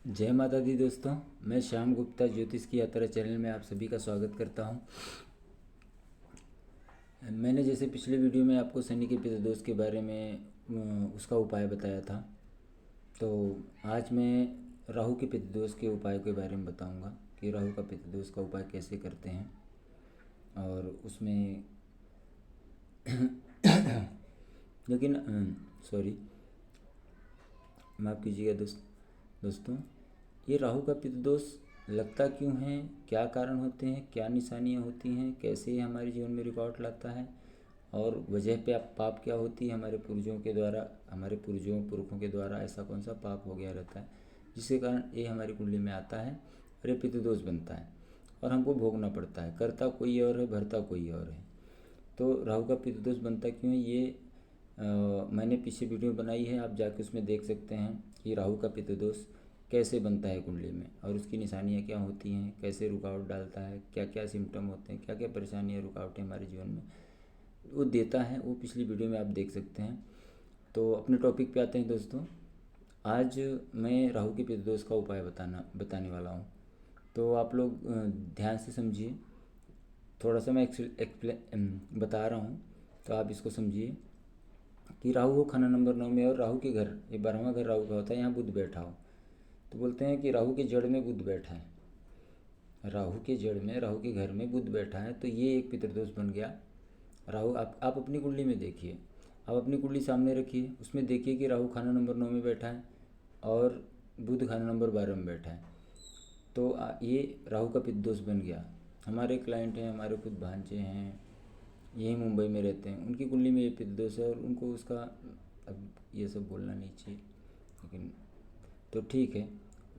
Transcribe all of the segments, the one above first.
जय माता दी दोस्तों। मैं श्याम गुप्ता ज्योतिष की यात्रा चैनल में आप सभी का स्वागत करता हूं। मैंने जैसे पिछले वीडियो में आपको शनि के पितृदोष के बारे में उसका उपाय बताया था, तो आज मैं राहु के पितृदोष के उपाय के बारे में बताऊंगा कि राहु का पितृदोष का उपाय कैसे करते हैं। और उसमें लेकिन सॉरी, माफ़ कीजिएगा दोस्तों, ये राहु का पितृदोष लगता क्यों है, क्या कारण होते हैं, क्या निशानियाँ होती हैं, कैसे ये हमारे जीवन में रुकावट लाता है और वजह पे पाप क्या होती है हमारे पूर्वजों के द्वारा, हमारे पुरखों के द्वारा ऐसा कौन सा पाप हो गया रहता है जिसके कारण ये हमारी कुंडली में आता है और ये पितृदोष बनता है और हमको भोगना पड़ता है। करता कोई और है, भरता कोई और है। तो राहु का पितृदोष बनता क्यों है ये मैंने पीछे वीडियो बनाई है, आप जाके उसमें देख सकते हैं कि राहु का पितृदोष कैसे बनता है कुंडली में और उसकी निशानियाँ क्या होती हैं, कैसे रुकावट डालता है, क्या क्या सिम्टम होते हैं, क्या क्या परेशानियाँ रुकावटें हमारे जीवन में वो देता है, वो पिछली वीडियो में आप देख सकते हैं। तो अपने टॉपिक पे आते हैं दोस्तों। आज मैं राहु के पितृदोष का उपाय बताने वाला हूँ, तो आप लोग ध्यान से समझिए। थोड़ा सा मैं एक्सप्लेन बता रहा हूँ तो आप इसको समझिए कि राहु हो खाना नंबर 9 में और राहु के घर, ये 12वां घर राहु का होता है, यहाँ बुध बैठा हो तो बोलते हैं कि राहु के जड़ में बुध बैठा है। राहु के जड़ में, राहु के घर में बुध बैठा है तो ये एक पितृदोष बन गया। राहु आप अपनी कुंडली में देखिए, आप अपनी कुंडली सामने रखिए, उसमें देखिए कि राहु खाना नंबर 9 में बैठा है और बुध खाना नंबर 12 में बैठा है। तो ये राहु का पितृदोष बन गया। हमारे क्लाइंट हैं, हमारे खुद भांजे हैं, यही मुंबई में रहते हैं, उनकी कुंडली में ये पितृदोष है और उनको उसका, अब ये सब बोलना नहीं चाहिए लेकिन तो ठीक है,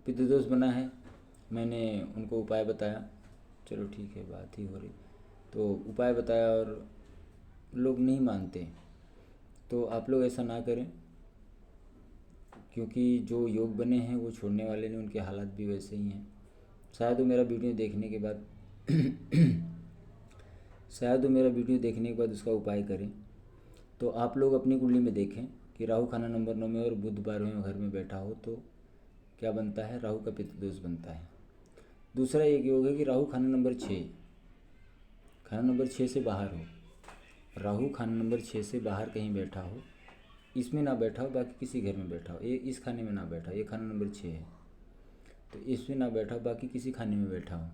पितृदोष बना है, मैंने उनको उपाय बताया, चलो ठीक है, बात ही हो रही, तो उपाय बताया और लोग नहीं मानते। तो आप लोग ऐसा ना करें, क्योंकि जो योग बने हैं वो छोड़ने वाले नहीं, उनके हालात भी वैसे ही हैं। शायद वो मेरा वीडियो देखने के बाद उसका उपाय करें। तो आप लोग अपनी कुंडली में देखें कि राहु खाना नंबर 9 में और बुध 12वें घर में बैठा हो तो क्या बनता है, राहु का पितृदोष बनता है। दूसरा एक योग है कि राहु खाना नंबर 6 से बाहर हो, राहु खाना नंबर 6 से बाहर कहीं बैठा हो, इसमें ना बैठा हो, बाकी किसी घर में बैठा हो, ये इस खाने में ना बैठा हो, ये खाना नंबर 6 है तो इसमें ना बैठा हो, बाकी किसी खाने में बैठा हो।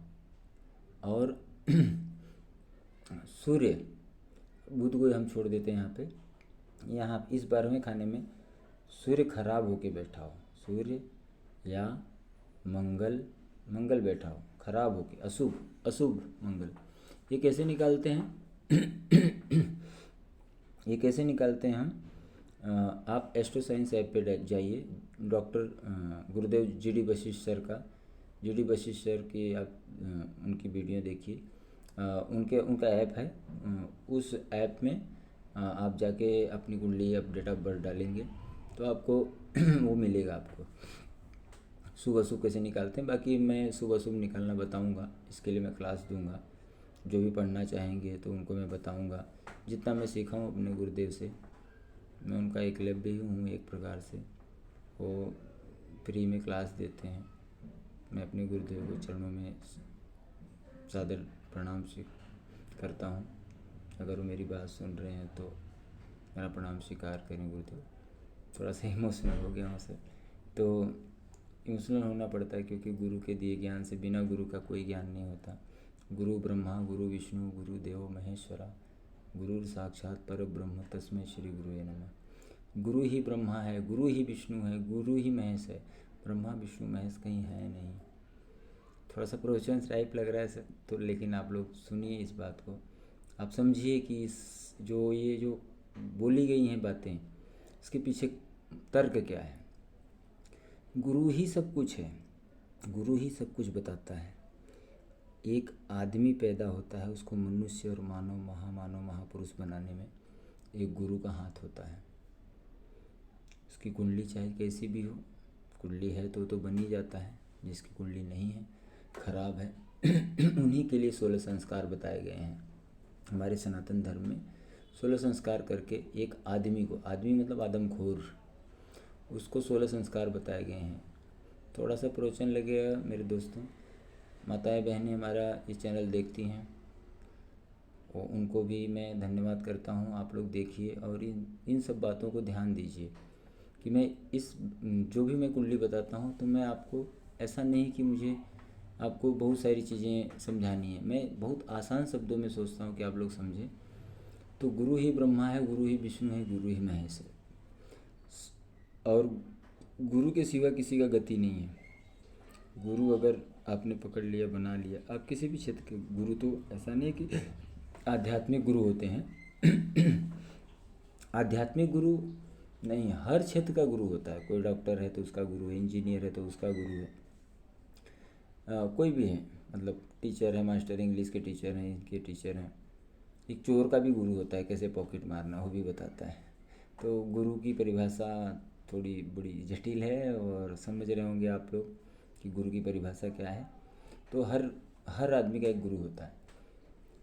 और सूर्य, बुध को हम छोड़ देते हैं यहाँ इस 12वें खाने में सूर्य खराब होके बैठा हो, सूर्य या मंगल बैठा हो खराब होके, अशुभ मंगल, ये कैसे निकालते हैं ये कैसे निकालते हैं हम, आप एस्ट्रो साइंस ऐप पे जाइए, डॉक्टर गुरुदेव जीडी वशिष्ठ सर की आप उनकी वीडियो देखिए, उनका ऐप है, उस ऐप में आप जाके अपनी कुंडली, आप डेट ऑफ बर्थ डालेंगे तो आपको वो मिलेगा, आपको शुभ अशुभ कैसे निकालते हैं। बाकी मैं शुभ अशुभ निकालना बताऊंगा, इसके लिए मैं क्लास दूंगा, जो भी पढ़ना चाहेंगे तो उनको मैं बताऊंगा। जितना मैं सीखा हूँ अपने गुरुदेव से, मैं उनका एकलव्य ही हूँ एक प्रकार से, वो फ्री में क्लास देते हैं। मैं अपने गुरुदेव को चरणों में सादर प्रणाम करता हूँ। अगर वो मेरी बात सुन रहे हैं तो मेरा प्रणाम स्वीकार करें गुरुदेव। थोड़ा सा इमोशनल हो गया हूँ सर, तो इमोशनल होना पड़ता है क्योंकि गुरु के दिए ज्ञान से बिना गुरु का कोई ज्ञान नहीं होता। गुरु ब्रह्मा गुरु विष्णु गुरु देवो महेश्वरा, गुरु साक्षात पर ब्रह्म तस्मै श्री गुरुवे नमः। गुरु ही ब्रह्मा है, गुरु ही विष्णु है, गुरु ही महेश है, ब्रह्मा विष्णु महेश कहीं है नहीं। थोड़ा सा प्रवचन टाइप लग रहा है सर, तो लेकिन आप लोग सुनिए इस बात को, आप समझिए कि ये जो बोली गई हैं बातें, इसके पीछे तर्क क्या है। गुरु ही सब कुछ है, गुरु ही सब कुछ बताता है। एक आदमी पैदा होता है, उसको मनुष्य और महामानव महापुरुष बनाने में एक गुरु का हाथ होता है। उसकी कुंडली चाहे कैसी भी हो, कुंडली है तो बन ही जाता है, जिसकी कुंडली नहीं है, खराब है उन्हीं के लिए 16 संस्कार बताए गए हैं। हमारे सनातन धर्म में 16 संस्कार करके एक आदमी को, आदमी मतलब आदमखोर, उसको 16 संस्कार बताए गए हैं थोड़ा सा प्रवचन लगेगा मेरे दोस्तों। माताएं बहनें हमारा ये चैनल देखती हैं और उनको भी मैं धन्यवाद करता हूँ। आप लोग देखिए और इन सब बातों को ध्यान दीजिए कि मैं जो भी मैं कुंडली बताता हूँ तो मैं आपको ऐसा नहीं कि मुझे आपको बहुत सारी चीज़ें समझानी है। मैं बहुत आसान शब्दों में सोचता हूँ कि आप लोग समझें। तो गुरु ही ब्रह्मा है, गुरु ही विष्णु है, गुरु ही महेश है, और गुरु के सिवा किसी का गति नहीं है। गुरु अगर आपने पकड़ लिया, बना लिया, आप किसी भी क्षेत्र के गुरु, तो ऐसा नहीं है कि आध्यात्मिक गुरु होते हैं आध्यात्मिक गुरु नहीं, हर क्षेत्र का गुरु होता है। कोई डॉक्टर है तो उसका गुरु है, इंजीनियर है तो उसका गुरु है, कोई भी है, मतलब टीचर है, मास्टर इंग्लिश के टीचर हैं, इनके टीचर हैं। एक चोर का भी गुरु होता है, कैसे पॉकेट मारना वो भी बताता है। तो गुरु की परिभाषा थोड़ी बड़ी जटिल है और समझ रहे होंगे आप लोग कि गुरु की परिभाषा क्या है। तो हर आदमी का एक गुरु होता है।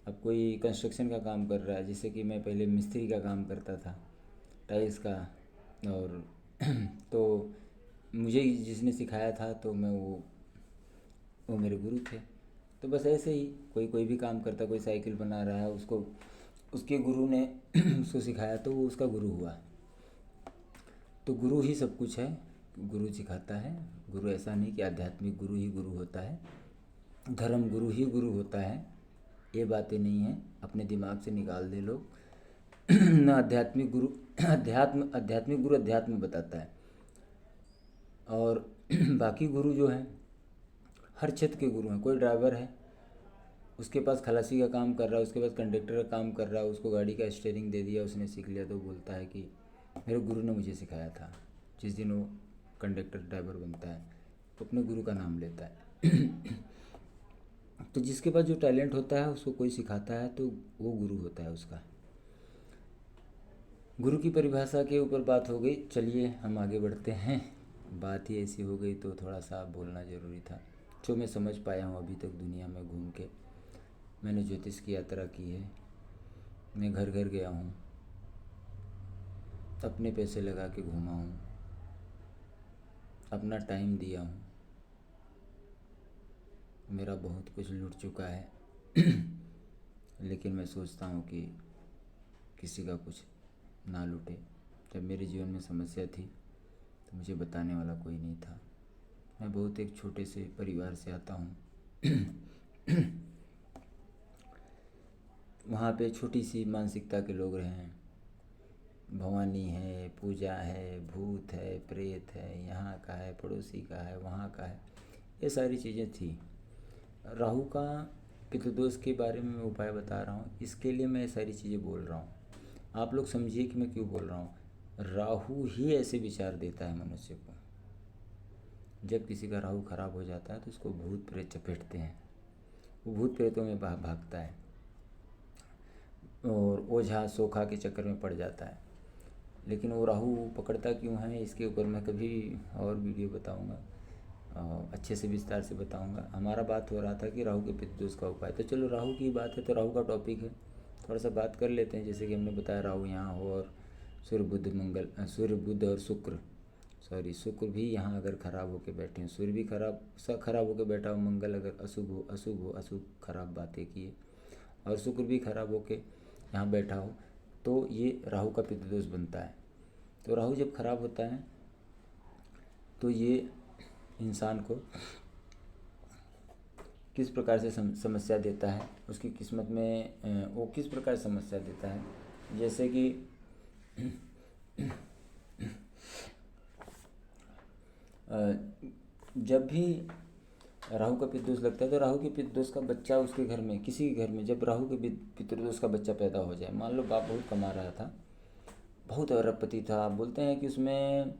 अब कोई कंस्ट्रक्शन का काम कर रहा है, जैसे कि मैं पहले मिस्त्री का काम करता था, टाइल्स का, और तो मुझे जिसने सिखाया था तो मैं वो मेरे गुरु थे। तो बस ऐसे ही कोई भी काम करता, कोई साइकिल बना रहा है, उसको उसके गुरु ने उसको सिखाया तो वो उसका गुरु हुआ। तो गुरु ही सब कुछ है, गुरु सिखाता है। गुरु ऐसा नहीं कि आध्यात्मिक गुरु ही गुरु होता है, धर्म गुरु ही गुरु होता है, ये बातें नहीं हैं, अपने दिमाग से निकाल दे लोग। न आध्यात्मिक गुरु, आध्यात्मिक गुरु अध्यात्म बताता है, और बाकी गुरु जो हैं हर क्षेत्र के गुरु हैं। कोई ड्राइवर है, उसके पास खलासी का काम कर रहा है, उसके पास कंडक्टर का काम कर रहा है, उसको गाड़ी का स्टीयरिंग दे दिया, उसने सीख लिया, तो बोलता है कि मेरे गुरु ने मुझे सिखाया था। जिस दिन वो कंडक्टर ड्राइवर बनता है तो अपने गुरु का नाम लेता है। तो जिसके पास जो टैलेंट होता है उसको कोई सिखाता है तो वो गुरु होता है उसका। गुरु की परिभाषा के ऊपर बात हो गई, चलिए हम आगे बढ़ते हैं। बात ही ऐसी हो गई तो थोड़ा सा बोलना ज़रूरी था। जो मैं समझ पाया हूँ अभी तक दुनिया में घूम के, मैंने ज्योतिष की यात्रा की है, मैं घर घर गया हूँ, अपने पैसे लगा के घूमा हूँ, अपना टाइम दिया हूँ, मेरा बहुत कुछ लूट चुका है। लेकिन मैं सोचता हूँ कि किसी का कुछ ना लूटे। जब मेरे जीवन में समस्या थी तो मुझे बताने वाला कोई नहीं था। मैं बहुत एक छोटे से परिवार से आता हूँ। वहाँ पे छोटी सी मानसिकता के लोग रहे हैं। भवानी है, पूजा है, भूत है, प्रेत है, यहाँ का है, पड़ोसी का है, वहाँ का है, ये सारी चीज़ें थी। राहु का पितृदोष के बारे में मैं उपाय बता रहा हूँ, इसके लिए मैं ये सारी चीज़ें बोल रहा हूँ। आप लोग समझिए कि मैं क्यों बोल रहा हूँ। राहु ही ऐसे विचार देता है मनुष्य को। जब किसी का राहु खराब हो जाता है तो उसको भूत प्रेत चपेटते हैं, वो भूत प्रेतों में भागता है और ओझा सोखा के चक्कर में पड़ जाता है। लेकिन वो राहु पकड़ता क्यों है, इसके ऊपर मैं कभी और वीडियो बताऊंगा, अच्छे से विस्तार से बताऊंगा। हमारा बात हो रहा था कि राहु के पितृदोष का उपाय, तो चलो राहु की बात है तो राहु का टॉपिक है, थोड़ा सा बात कर लेते हैं। जैसे कि हमने बताया राहु यहाँ हो और सूर्य बुध और शुक्र भी यहाँ अगर ख़राब होकर बैठे हैं, सूर्य भी खराब होकर बैठा हो, मंगल अगर अशुभ खराब बातें किए, और शुक्र भी खराब होकर यहाँ बैठा हो, तो ये राहु का पितृदोष बनता है। तो राहु जब खराब होता है तो ये इंसान को किस प्रकार से समस्या देता है, उसकी किस्मत में वो किस प्रकार समस्या देता है। जैसे कि जब भी राहु का पितृदोष लगता है तो राहु के पितृदोष का बच्चा उसके घर में, किसी के घर में जब राहु के पितृदोष का बच्चा पैदा हो जाए, मान लो बाप बहुत कमा रहा था, बहुत अरबपति था, बोलते हैं कि उसमें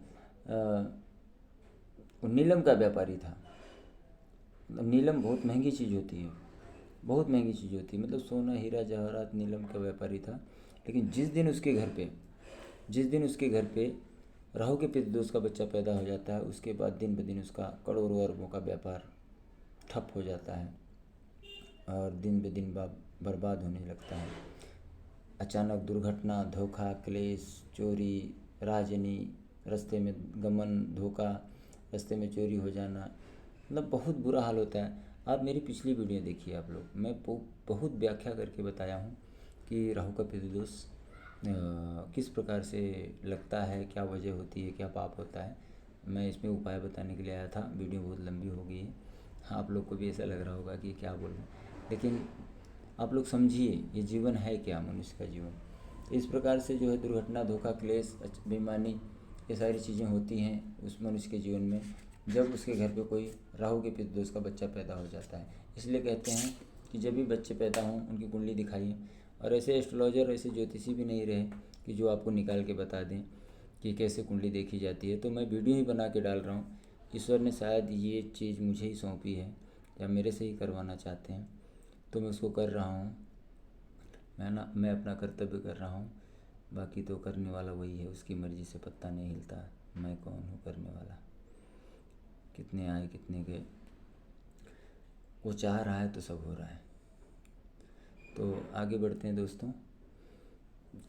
नीलम का व्यापारी था। नीलम बहुत महंगी चीज़ होती है, बहुत महंगी चीज़ होती है, मतलब सोना हीरा जवाहरात, नीलम का व्यापारी था। लेकिन जिस दिन उसके घर पे राहु के पितृदोष का बच्चा पैदा हो जाता है, उसके बाद दिन ब दिन उसका करोड़ों अरबों का व्यापार ठप हो जाता है और दिन ब दिन बर्बाद होने लगता है। अचानक दुर्घटना, धोखा, क्लेश, चोरी, राजनी, रास्ते में गमन, धोखा, रास्ते में चोरी हो जाना, मतलब बहुत बुरा हाल होता है। आप मेरी पिछली वीडियो देखिए आप लोग, मैं बहुत व्याख्या करके बताया हूँ कि राहु का पितृदोष किस प्रकार से लगता है, क्या वजह होती है, क्या पाप होता है। मैं इसमें उपाय बताने के लिए आया था। वीडियो बहुत लंबी हो गई है, आप लोग को भी ऐसा लग रहा होगा कि क्या बोल रहे हैं, लेकिन आप लोग समझिए ये जीवन है क्या, मनुष्य का जीवन। तो इस प्रकार से जो है दुर्घटना, धोखा, क्लेश, बेईमानी, ये सारी चीज़ें होती हैं उस मनुष्य के जीवन में जब उसके घर पे कोई राहु के पितृदोष का बच्चा पैदा हो जाता है। इसलिए कहते हैं कि जब भी बच्चे पैदा हों उनकी कुंडली दिखाइए। और ऐसे एस्ट्रोलॉजर, ऐसे ज्योतिषी भी नहीं रहे कि जो आपको निकाल के बता दें कि कैसे कुंडली देखी जाती है। तो मैं वीडियो ही बना के डाल रहा हूँ। ईश्वर ने शायद ये चीज़ मुझे ही सौंपी है या मेरे से ही करवाना चाहते हैं, तो मैं उसको कर रहा हूँ। मैं अपना कर्तव्य कर रहा हूँ, बाकी तो करने वाला वही है, उसकी मर्ज़ी से पत्ता नहीं हिलता। मैं कौन हूँ करने वाला, कितने आए कितने गए, वो चाह रहा है तो सब हो रहा है। तो आगे बढ़ते हैं दोस्तों।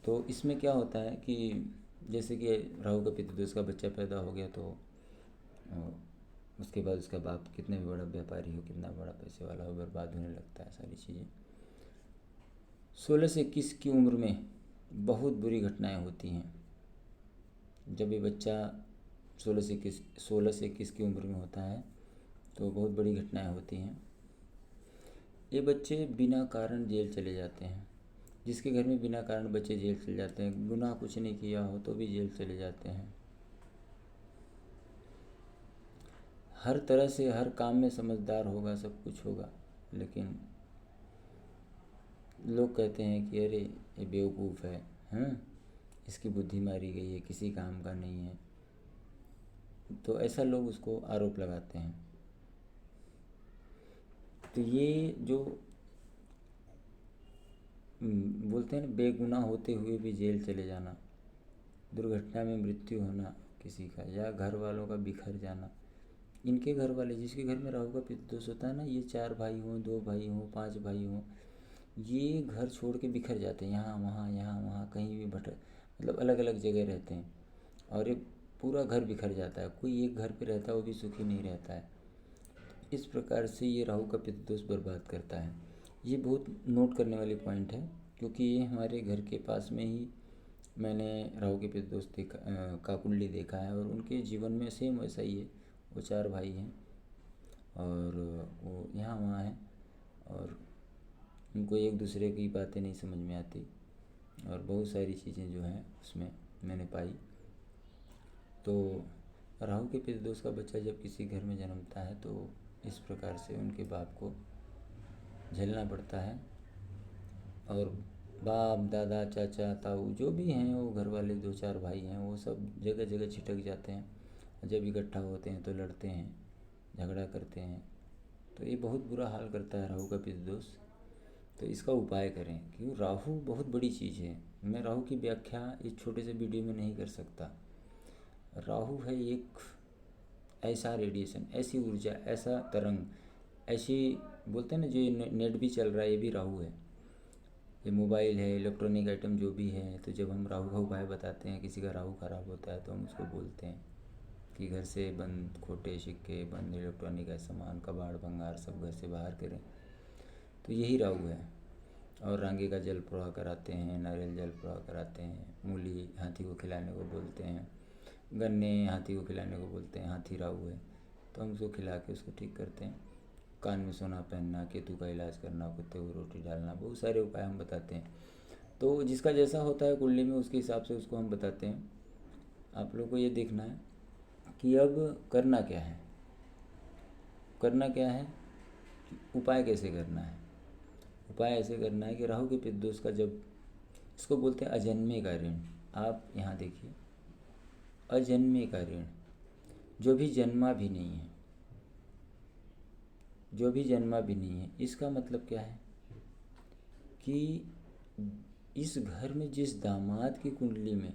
तो इसमें क्या होता है कि जैसे कि राहु का पितृदोष का बच्चा पैदा हो गया तो उसके बाद उसका बाप कितने भी बड़ा व्यापारी हो, कितना बड़ा पैसे वाला हो, बर्बाद होने लगता है सारी चीज़ें। 16 से 21 की उम्र में बहुत बुरी घटनाएं होती हैं। जब ये बच्चा 16 से 21 की उम्र में होता है तो बहुत बड़ी घटनाएं होती हैं। ये बच्चे बिना कारण जेल चले जाते हैं। जिसके घर में बिना कारण बच्चे जेल चले जाते हैं, गुनाह कुछ नहीं किया हो तो भी जेल चले जाते हैं। हर तरह से हर काम में समझदार होगा, सब कुछ होगा, लेकिन लोग कहते हैं कि अरे ये बेवकूफ़ है, इसकी बुद्धि मारी गई है, किसी काम का नहीं है। तो ऐसा लोग उसको आरोप लगाते हैं। तो ये जो बोलते हैं ना, बेगुनाह होते हुए भी जेल चले जाना, दुर्घटना में मृत्यु होना किसी का, या घर वालों का बिखर जाना। इनके घर वाले, जिसके घर में राहु का पितृदोष होता है ना, ये 4 भाई हों, 2 भाई हों, 5 भाई हों, ये घर छोड़ के बिखर जाते हैं, यहाँ वहाँ कहीं भी मतलब अलग अलग जगह रहते हैं। और ये पूरा घर बिखर जाता है, कोई एक घर पे रहता है वो भी सुखी नहीं रहता है। इस प्रकार से ये राहु का पितृदोष बर्बाद करता है। ये बहुत नोट करने वाली पॉइंट है, क्योंकि ये हमारे घर के पास में ही मैंने राहु के पितृदोष का कुंडली देखा है, और उनके जीवन में सेम वैसा ही है। वो 4 भाई हैं और वो यहाँ वहाँ हैं, और उनको एक दूसरे की बातें नहीं समझ में आती, और बहुत सारी चीज़ें जो हैं उसमें मैंने पाई। तो राहु के पितृदोष का बच्चा जब किसी घर में जन्मता है तो इस प्रकार से उनके बाप को झेलना पड़ता है। और बाप, दादा, चाचा, ताऊ जो भी हैं, वो घर वाले 2-4 भाई हैं, वो सब जगह जगह छिटक जाते हैं। जब इकट्ठा होते हैं तो लड़ते हैं, झगड़ा करते हैं। तो ये बहुत बुरा हाल करता है राहु का पितृदोष। तो इसका उपाय करें, क्योंकि राहु बहुत बड़ी चीज़ है। मैं राहु की व्याख्या इस छोटे से वीडियो में नहीं कर सकता। राहु है एक ऐसा रेडिएशन, ऐसी ऊर्जा, ऐसा तरंग, ऐसी बोलते हैं ना, जो नेट भी चल रहा है ये भी राहु है। ये मोबाइल है, इलेक्ट्रॉनिक आइटम जो भी है, तो जब हम राहु का उपाय बताते हैं, किसी का राहु खराब होता है तो हम उसको बोलते हैं कि घर से बंद खोटे सिक्के, बंद इलेक्ट्रॉनिक का सामान, कबाड़ भंगार सब घर से बाहर करें। तो यही राहु है। और रांगे का जल प्रवाह कराते हैं, नारियल जल प्रवाह कराते हैं, मूली हाथी को खिलाने को बोलते हैं, गन्ने हाथी को खिलाने को बोलते हैं। हाथी राहु है तो हम उसको खिला के उसको ठीक करते हैं। कान में सोना पहनना, केतु का इलाज करना, कुत्ते को रोटी डालना, बहुत सारे उपाय हम बताते हैं। तो जिसका जैसा होता है कुंडली में, उसके हिसाब से उसको हम बताते हैं। आप लोग को ये देखना है कि अब करना क्या है, उपाय कैसे करना है। उपाय ऐसे करना है कि राहु के पितृदोष का, जब इसको बोलते हैं अजन्मे का ऋण। आप यहाँ देखिए, अजन्मे का ऋण, जो भी जन्मा भी नहीं है, इसका मतलब क्या है कि इस घर में जिस दामाद की कुंडली में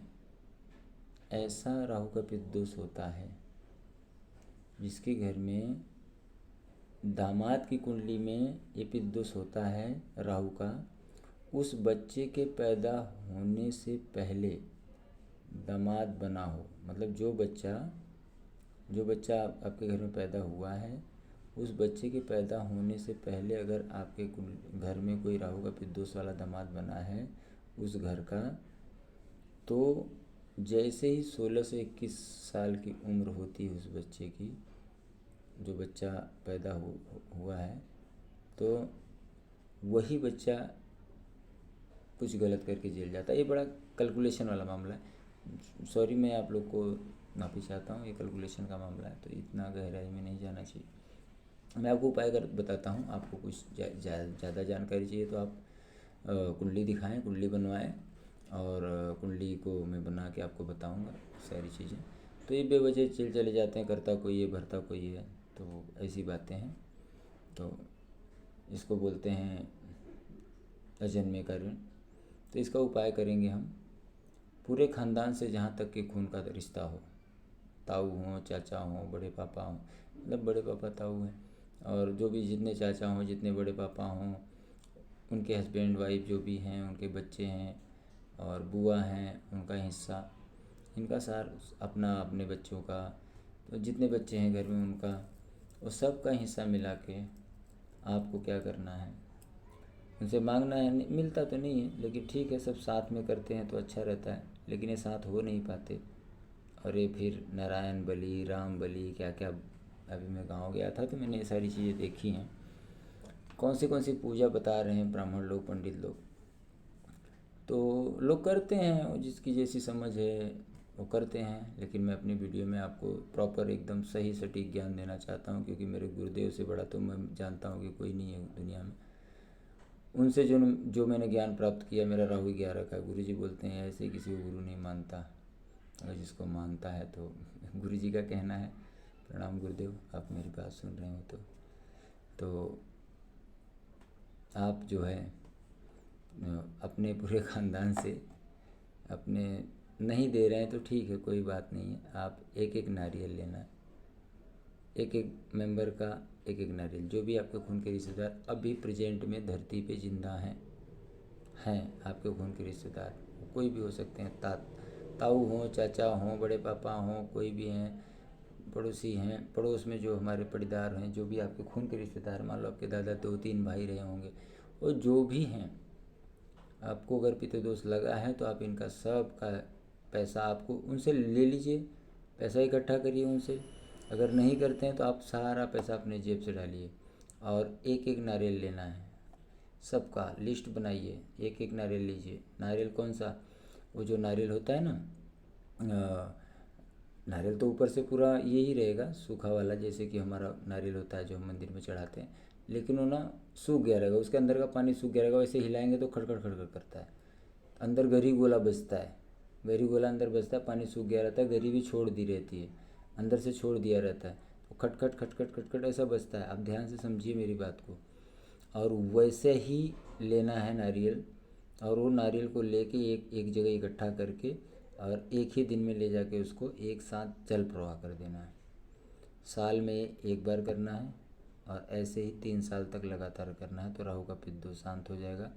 ऐसा राहु का पितृदोष होता है, जिसके घर में दामाद की कुंडली में ये पितृदोष होता है राहु का, उस बच्चे के पैदा होने से पहले दामाद बना हो, मतलब जो बच्चा जो बच्चा आपके घर में पैदा हुआ है, उस बच्चे के पैदा होने से पहले अगर आपके घर में कोई राहु का पितृदोष वाला दामाद बना है उस घर का, तो जैसे ही 16 से 21 साल की उम्र होती है उस बच्चे की, जो बच्चा पैदा हुआ है, तो वही बच्चा कुछ गलत करके जेल जाता है। ये बड़ा कैलकुलेशन वाला मामला है, सॉरी मैं आप लोग को माफ़ी चाहता हूँ, ये कैलकुलेशन का मामला है, तो इतना गहराई में नहीं जाना चाहिए। मैं आपको उपाय कर बताता हूँ। आपको कुछ ज़्यादा जानकारी चाहिए तो आप कुंडली दिखाएं, कुंडली बनवाएं, और कुंडली को मैं बना के आपको बताऊंगा सारी चीज़ें। तो ये बेवजह जेल चले जाते हैं, करता कोई है भरता कोई है, तो ऐसी बातें हैं। तो इसको बोलते हैं अजन्मे का ऋण। तो इसका उपाय करेंगे हम। पूरे ख़ानदान से जहाँ तक कि खून का रिश्ता हो, ताऊ हों, चाचा हों, बड़े पापा हों, मतलब बड़े पापा ताऊ हैं, और जो भी जितने चाचा हों, जितने बड़े पापा हों, उनके हस्बैंड वाइफ जो भी हैं, उनके बच्चे हैं, और बुआ हैं, उनका हिस्सा, इनका सार अपना अपने बच्चों का, तो जितने बच्चे हैं घर में उनका, वो सब का हिस्सा मिला के आपको क्या करना है, उनसे मांगना है। मिलता तो नहीं है, लेकिन ठीक है, सब साथ में करते हैं तो अच्छा रहता है, लेकिन ये साथ हो नहीं पाते। और ये फिर नारायण बलि, राम बलि, क्या क्या, अभी मैं गाँव गया था तो मैंने ये सारी चीज़ें देखी हैं। कौन सी पूजा बता रहे हैं ब्राह्मण लोग, पंडित लोग, तो लोग करते हैं, जिसकी जैसी समझ है वो करते हैं। लेकिन मैं अपनी वीडियो में आपको प्रॉपर एकदम सही सटीक ज्ञान देना चाहता हूँ, क्योंकि मेरे गुरुदेव से बड़ा तो मैं जानता हूँ कि कोई नहीं है दुनिया में। उनसे जो मैंने ज्ञान प्राप्त किया, मेरा राहु 11 का। गुरुजी बोलते हैं ऐसे किसी को गुरु नहीं मानता, अगर जिसको मानता है तो गुरुजी का कहना है। प्रणाम गुरुदेव, आप मेरी बात सुन रहे हो तो आप जो है अपने पूरे ख़ानदान से अपने नहीं दे रहे हैं तो ठीक है, कोई बात नहीं है। आप एक एक नारियल लेना, एक एक मेंबर का एक एक नारियल, जो भी आपके खून के रिश्तेदार अभी प्रेजेंट में धरती पे जिंदा हैं आपके खून के रिश्तेदार, कोई भी हो सकते हैं, ताऊ हों, चाचा हों, बड़े पापा हों, कोई भी हैं, पड़ोसी हैं, पड़ोस में जो हमारे पड़ीदार हैं, जो भी आपके खून के रिश्तेदार, मान लो आपके दादा 2-3 भाई रहे होंगे, और जो भी हैं, आपको अगर पितृदोष लगा है तो आप इनका सब का पैसा आपको उनसे ले लीजिए, पैसा इकट्ठा करिए उनसे। अगर नहीं करते हैं तो आप सारा पैसा अपने जेब से डालिए, और एक एक नारियल लेना है, सबका लिस्ट बनाइए, एक एक नारियल लीजिए। नारियल कौन सा, वो जो नारियल होता है ना, नारियल तो ऊपर से पूरा यही रहेगा सूखा वाला, जैसे कि हमारा नारियल होता है जो हम मंदिर में चढ़ाते हैं, लेकिन वो ना सूख गया रहेगा, उसके अंदर का पानी सूख गया रहेगा, वैसे हिलाएंगे तो खड़खड़ खड़खड़ करता है, अंदर गरी गोला बचता है, गरी गोला अंदर बचता है, पानी सूख गया रहता है, गरी भी छोड़ दी रहती है, अंदर से छोड़ दिया रहता है, तो खटखट खटखट खटखट ऐसा बचता है। आप ध्यान से समझिए मेरी बात को, और वैसे ही लेना है नारियल, और वो नारियल को लेके एक जगह इकट्ठा करके, और एक ही दिन में ले जाके उसको एक साथ जल प्रवाह कर देना है। साल में एक बार करना है, और ऐसे ही 3 साल तक लगातार करना है, तो राहु का पितृदोष शांत हो जाएगा।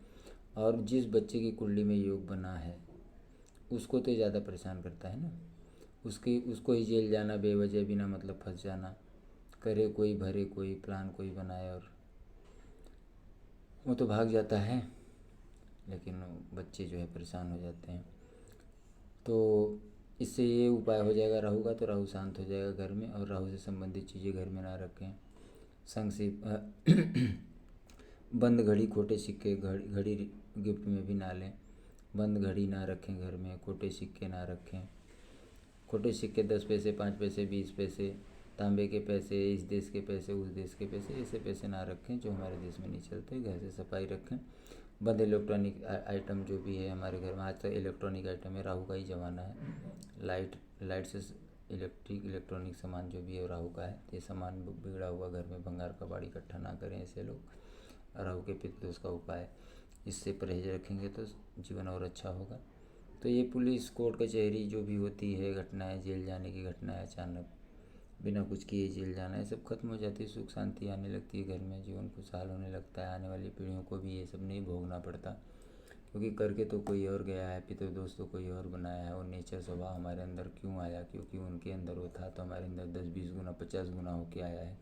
और जिस बच्चे की कुंडली में योग बना है उसको तो ज़्यादा परेशान करता है ना, उसको ही जेल जाना, बेवजह बिना मतलब फंस जाना, करे कोई भरे कोई, प्लान कोई बनाए, और वो तो भाग जाता है, लेकिन बच्चे जो है परेशान हो जाते हैं। तो इससे ये उपाय हो जाएगा राहु का, तो राहु शांत हो जाएगा घर में, और राहु से संबंधित चीज़ें घर में ना रखें। संग से बंद घड़ी, खोटे सिक्के, घड़ी गिफ्ट में भी ना लें, बंद घड़ी ना रखें घर में, खोटे सिक्के ना रखें, खोटे सिक्के 10 पैसे, 5 पैसे, 20 पैसे, तांबे के पैसे, इस देश के पैसे, उस देश के पैसे, ऐसे पैसे ना रखें जो हमारे देश में नहीं चलते। घर से सफाई रखें। बंद इलेक्ट्रॉनिक आइटम जो भी है हमारे घर में, आज तक इलेक्ट्रॉनिक आइटम है, राहु का ही ज़माना है, लाइट से इलेक्ट्रॉनिक सामान जो भी है राहु का है। ये सामान बिगड़ा हुआ घर में भंगार कबाड़ इकट्ठा ना करें ऐसे लोग। राहु के पितृदोष का उपाय, इससे परहेज रखेंगे तो जीवन और अच्छा होगा। तो ये पुलिस कोर्ट कचहरी जो भी होती है घटनाएं, जेल जाने की घटनाएं, अचानक बिना कुछ किए जेल जाना, ये सब खत्म हो जाती है, सुख शांति आने लगती है घर में, जीवन खुशहाल होने लगता है, आने वाली पीढ़ियों को भी ये सब नहीं भोगना पड़ता, क्योंकि करके तो कोई और गया है, पितृदोष तो कोई और बनाया है, और नेचर स्वभाव हमारे अंदर क्यों आया, क्योंकि उनके अंदर वो था तो हमारे अंदर 10-20 गुना 50 गुना होके आया है।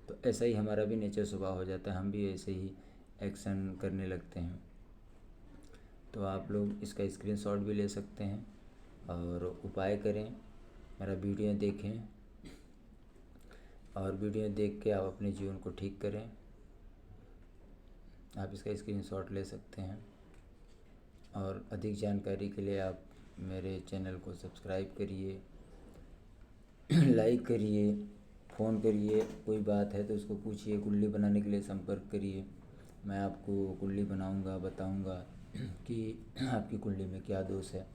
तो ऐसा ही हमारा भी नेचर स्वभाव हो जाता है, हम भी ऐसे ही एक्शन करने लगते हैं। तो आप लोग इसका स्क्रीनशॉट भी ले सकते हैं और उपाय करें, मेरा वीडियो देखें और वीडियो देख के आप अपने जीवन को ठीक करें। आप इसका स्क्रीनशॉट ले सकते हैं और अधिक जानकारी के लिए आप मेरे चैनल को सब्सक्राइब करिए, लाइक करिए, फ़ोन करिए, कोई बात है तो उसको पूछिए। कुंडली बनाने के लिए संपर्क करिए, मैं आपको कुंडली बनाऊंगा, बताऊंगा कि आपकी कुंडली में क्या दोष है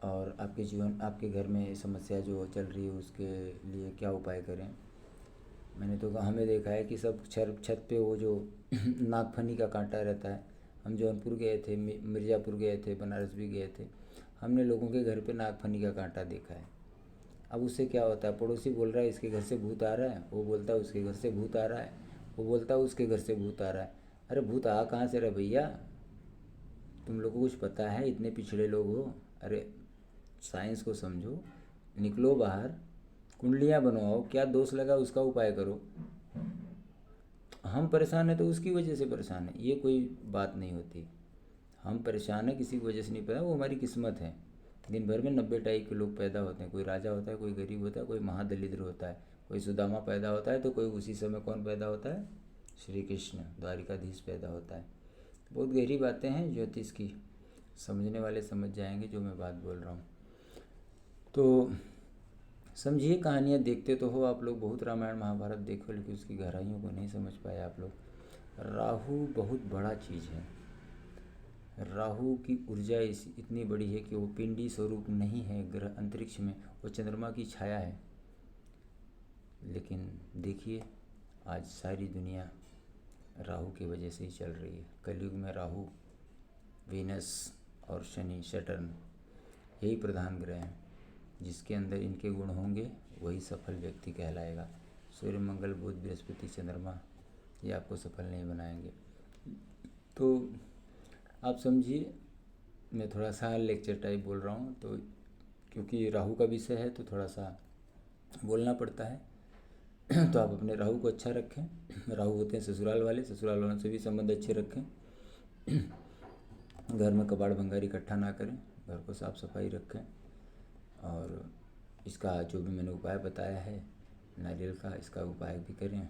और आपके जीवन, आपके घर में समस्या जो चल रही है उसके लिए क्या उपाय करें। मैंने तो हमें देखा है कि सब छत पे वो जो नागफनी का कांटा रहता है, हम जौनपुर गए थे, मिर्ज़ापुर गए थे, बनारस भी गए थे, हमने लोगों के घर पे नागफनी का कांटा देखा है। अब उससे क्या होता है, पड़ोसी बोल रहा है इसके घर से भूत आ रहा है, वो बोलता है उसके घर से भूत आ रहा है, वो बोलता है उसके घर से भूत आ रहा है। अरे भूत आ कहाँ से रहा भैया, तुम लोगों को कुछ पता है, इतने पिछड़े लोग हो। अरे साइंस को समझो, निकलो बाहर, कुंडलियाँ बनवाओ, क्या दोष लगा उसका उपाय करो। हम परेशान हैं तो उसकी वजह से परेशान है, ये कोई बात नहीं होती। हम परेशान हैं किसी की वजह से नहीं, पता वो हमारी किस्मत है। दिन भर में 90 टाइप के लोग पैदा होते हैं, कोई राजा होता है, कोई गरीब होता है, कोई महादलिद्र होता है, कोई सुदामा पैदा होता है तो कोई उसी समय कौन पैदा होता है, श्री कृष्ण द्वारिकाधीश पैदा होता है। बहुत गहरी बातें हैं ज्योतिष की, समझने वाले समझ जाएंगे जो मैं बात बोल रहा हूँ। तो समझिए, कहानियाँ देखते तो हो आप लोग, बहुत रामायण महाभारत देखो, लेकिन उसकी गहराइयों को नहीं समझ पाए आप लोग। राहु बहुत बड़ा चीज़ है, राहु की ऊर्जा इतनी बड़ी है कि वो पिंडी स्वरूप नहीं है ग्रह अंतरिक्ष में, वो चंद्रमा की छाया है। लेकिन देखिए आज सारी दुनिया राहु की वजह से ही चल रही है। कलयुग में राहु, वीनस और शनि, सैटर्न, यही प्रधान ग्रह हैं। जिसके अंदर इनके गुण होंगे वही सफल व्यक्ति कहलाएगा। सूर्य, मंगल, बुध, बृहस्पति, चंद्रमा ये आपको सफल नहीं बनाएंगे। तो आप समझिए, मैं थोड़ा सा लेक्चर टाइप बोल रहा हूँ, तो क्योंकि राहु का विषय है तो थोड़ा सा बोलना पड़ता है। तो आप अपने राहु को अच्छा रखें। राहु होते हैं ससुराल वाले, ससुराल वालों से भी संबंध अच्छे रखें। घर में कबाड़ भंगार इकट्ठा ना करें, घर को साफ़ सफाई रखें। और इसका जो भी मैंने उपाय बताया है नारियल का, इसका उपाय भी करें।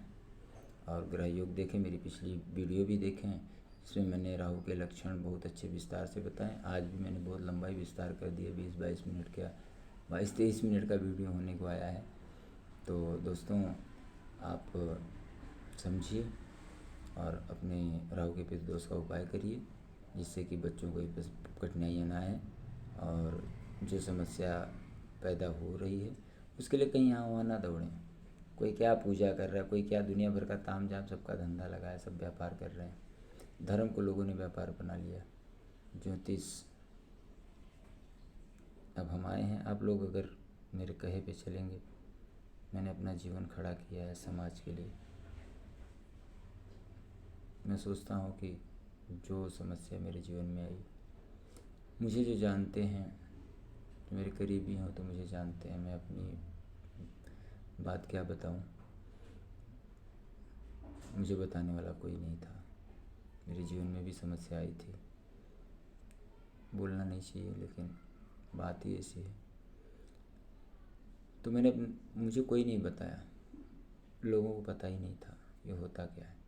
और ग्रह योग देखें, मेरी पिछली वीडियो भी देखें, इसमें मैंने राहु के लक्षण बहुत अच्छे विस्तार से बताएं। आज भी मैंने बहुत लंबा ही विस्तार कर दिया, 20-22 मिनट का, 22-23 मिनट का वीडियो होने को आया है। तो दोस्तों आप समझिए और अपने राहु के पितृदोष का उपाय करिए, जिससे कि बच्चों को कठिनाइयाँ ना आए और जो समस्या पैदा हो रही है उसके लिए कहीं यहाँ वहाँ ना दौड़ें। कोई क्या पूजा कर रहा है, कोई क्या दुनिया भर का ताम झाम, सबका धंधा लगा है, सब व्यापार कर रहे हैं। धर्म को लोगों ने व्यापार बना लिया, ज्योतिष। अब हम आए हैं, आप लोग अगर मेरे कहे पे चलेंगे, मैंने अपना जीवन खड़ा किया है समाज के लिए। मैं सोचता हूँ कि जो समस्या मेरे जीवन में आई, मुझे जो जानते हैं, जो मेरे करीबी हों तो मुझे जानते हैं, मैं अपनी बात क्या बताऊँ, मुझे बताने वाला कोई नहीं था। मेरे जीवन में भी समस्या आई थी, बोलना नहीं चाहिए लेकिन बात ही ऐसी है। तो मुझे कोई नहीं बताया, लोगों को पता ही नहीं था ये होता क्या है।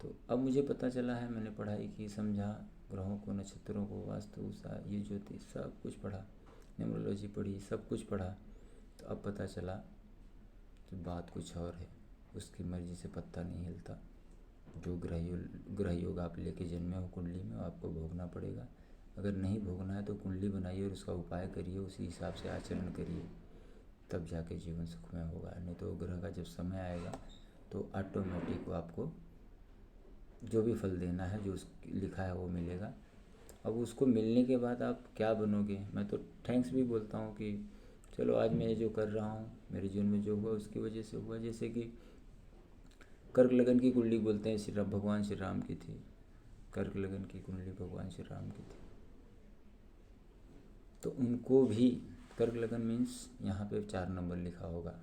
तो अब मुझे पता चला है, मैंने पढ़ाई की, समझा, ग्रहों को, नक्षत्रों को, वास्तु, ये ज्योतिष सब कुछ पढ़ा, न्यूमरोलॉजी पढ़ी, सब कुछ पढ़ा। तो अब पता चला कि बात कुछ और है, उसकी मर्जी से पत्ता नहीं हिलता। जो ग्रह योग आप लेके जन्मे हो कुंडली में, आपको भोगना पड़ेगा। अगर नहीं भोगना है तो कुंडली बनाइए और उसका उपाय करिए, उसी हिसाब से आचरण करिए, तब जाके जीवन सुखमय होगा। नहीं तो ग्रह का जब समय आएगा तो ऑटोमेटिक आपको जो भी फल देना है, जो लिखा है वो मिलेगा। अब उसको मिलने के बाद आप क्या बनोगे, मैं तो थैंक्स भी बोलता हूँ कि चलो आज मैं जो कर रहा हूँ, मेरे जीवन में जो हुआ उसकी वजह से हुआ। जैसे कि कर्क लगन की कुंडली बोलते हैं, भगवान श्री राम की थी। कर्क लगन की कुंडली भगवान श्री राम की थी, तो उनको भी कर्क लगन मीन्स यहाँ पे 4 नंबर लिखा होगा।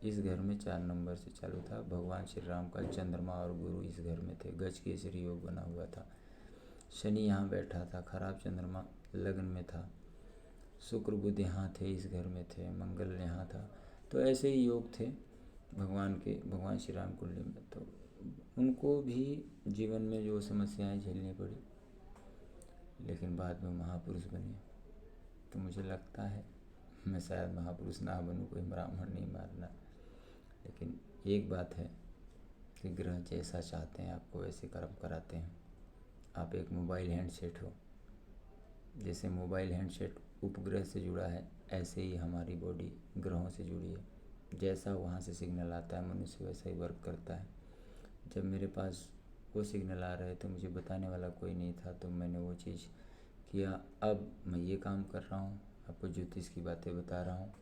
इस घर में 4 नंबर से चालू था। भगवान श्री राम का चंद्रमा और गुरु इस घर में थे। गज केसरी योग बना हुआ था। शनि यहाँ बैठा था, खराब चंद्रमा लगन में था। शुक्र बुध यहाँ थे, इस घर में थे। मंगल यहाँ था। तो ऐसे ही योग थे भगवान श्री राम कुंडली में। तो उनको भी जीवन में जो समस्याएं झेलनी पड़ी, लेकिन बाद में महापुरुष बने। तो मुझे लगता है मैं शायद महापुरुष ना बनूं, कोई ब्राह्मण नहीं मारना, लेकिन एक बात है कि ग्रह जैसा चाहते हैं आपको वैसे कर्म कराते हैं। आप एक मोबाइल हैंडसेट हो, जैसे मोबाइल हैंडसेट उपग्रह से जुड़ा है, ऐसे ही हमारी बॉडी ग्रहों से जुड़ी है। जैसा वहाँ से सिग्नल आता है मनुष्य वैसा ही वर्क करता है। जब मेरे पास वो सिग्नल आ रहे थे, मुझे बताने वाला कोई नहीं था, तो मैंने वो चीज़ किया। अब मैं ये काम कर रहा हूँ, आपको ज्योतिष की बातें बता रहा हूँ।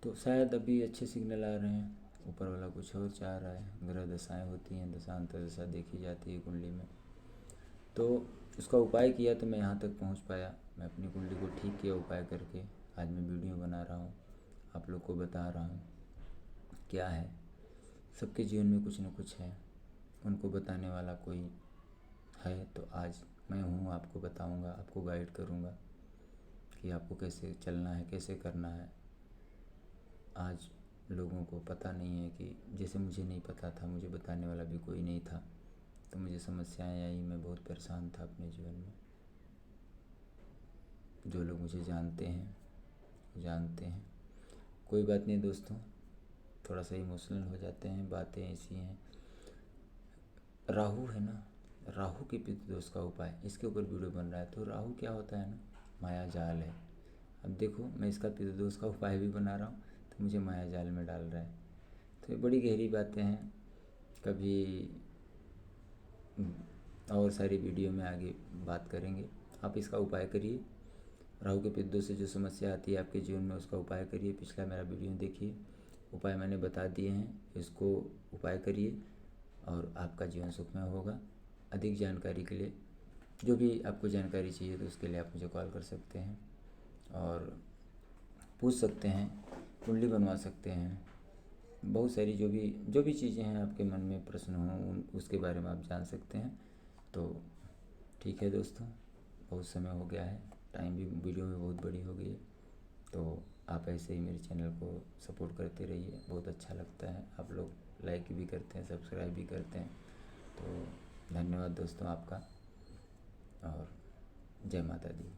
तो शायद अभी अच्छे सिग्नल आ रहे हैं, ऊपर वाला कुछ और चाह रहा है। ग्रह दशाएँ होती हैं, दशांतर दशा देखी जाती है कुंडली में। तो उसका उपाय किया तो मैं यहाँ तक पहुँच पाया। मैं अपनी कुंडली को ठीक किया उपाय करके। आज मैं वीडियो बना रहा हूँ, आप लोग को बता रहा हूँ क्या है। सबके जीवन में कुछ न कुछ है, उनको बताने वाला कोई है। तो आज मैं हूँ, आपको बताऊँगा, आपको गाइड करूँगा कि आपको कैसे चलना है, कैसे करना है। आज लोगों को पता नहीं है कि जैसे मुझे नहीं पता था, मुझे बताने वाला भी कोई नहीं था, तो मुझे समस्याएं आई। मैं बहुत परेशान था अपने जीवन में। जो लोग मुझे जानते हैं। कोई बात नहीं दोस्तों, थोड़ा सा इमोशनल हो जाते हैं, बातें ऐसी हैं। राहु है ना, राहु के पितृ दोष का उपाय, इसके ऊपर वीडियो बन रहा है। तो राहु क्या होता है ना, माया जाल है। अब देखो, मैं इसका पितृ दोष का उपाय भी बना रहा हूँ, तो मुझे माया जाल में डाल रहा है। तो ये बड़ी गहरी बातें हैं। कभी और सारी वीडियो में आगे बात करेंगे। आप इसका उपाय करिए। राहु के पितृ दोष से जो समस्या आती है आपके जीवन में, उसका उपाय करिए। पिछला मेरा वीडियो देखिए, उपाय मैंने बता दिए हैं, इसको उपाय करिए और आपका जीवन सुखमय होगा। अधिक जानकारी के लिए, जो भी आपको जानकारी चाहिए, तो उसके लिए आप मुझे कॉल कर सकते हैं और पूछ सकते हैं, कुंडली बनवा सकते हैं। बहुत सारी जो भी चीज़ें हैं आपके मन में प्रश्न हों, उसके बारे में आप जान सकते हैं। तो ठीक है दोस्तों, बहुत समय हो गया है, टाइम भी वीडियो में बहुत बड़ी हो गई है। तो आप ऐसे ही मेरे चैनल को सपोर्ट करते रहिए, बहुत अच्छा लगता है। आप लोग लाइक भी करते हैं, सब्सक्राइब भी करते हैं। तो धन्यवाद दोस्तों आपका, और जय माता दी।